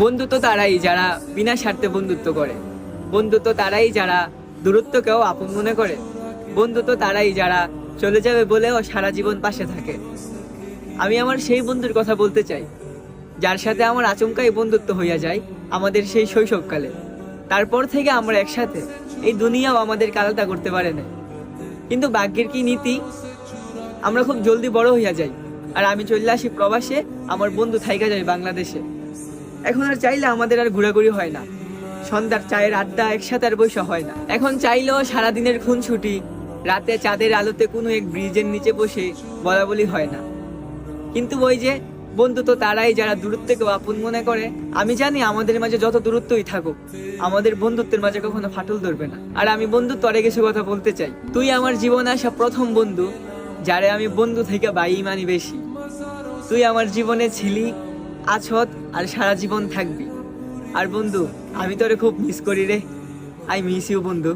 বন্ধুত্ব তারাই যারা বিনা স্বার্থে বন্ধুত্ব করে। বন্ধুত্ব তারাই যারা দূরত্বকেও আপন মনে করে। বন্ধুত্ব তারাই যারা চলে যাবে বলেও সারা জীবন পাশে থাকে। আমি আমার সেই বন্ধুর কথা বলতে চাই, যার সাথে আমার আচমকাই বন্ধুত্ব হইয়া যায় আমাদের সেই শৈশবকালে। তারপর থেকে আমরা একসাথে, এই দুনিয়াও আমাদেরকে আলাদা করতে পারে না। কিন্তু ভাগ্যের কি নীতি, আমরা খুব জলদি বড় হইয়া যাই, আর আমি চলে আসি প্রবাসে, আমার বন্ধু থাইকা যায় বাংলাদেশে। এখন আর চাইলে আমাদের আর ঘোরাঘুরি হয় না, সন্ধ্যার চায়ের আড্ডা একসাথে আর বৈশা হয় না। এখন চাইলেও সারাদিনের খুনছুটি রাতে চাঁদের আলোতে কোনো এক ব্রিজের নিচে বসে বলা বলি হয় না। কিন্তু ওই যে বন্ধুত্ব তারাই যারা দূরত্বকেও আপন মনে করে। আমি জানি আমাদের মাঝে যত দূরত্বই থাকুক, আমাদের বন্ধুত্বের মাঝে কখনো ফাটল ধরবে না। আর আমি বন্ধু তরে কিছু কথা বলতে চাই। তুই আমার জীবনে আসা প্রথম বন্ধু, যারে আমি বন্ধু থেকে বাই মানি বেশি। তুই আমার জীবনে ছিলি, আছত, আর সারা জীবন থাকবি। আর বন্ধু, আমি তোরে খুব মিস করি রে। আই মিস ইউ বন্ধু।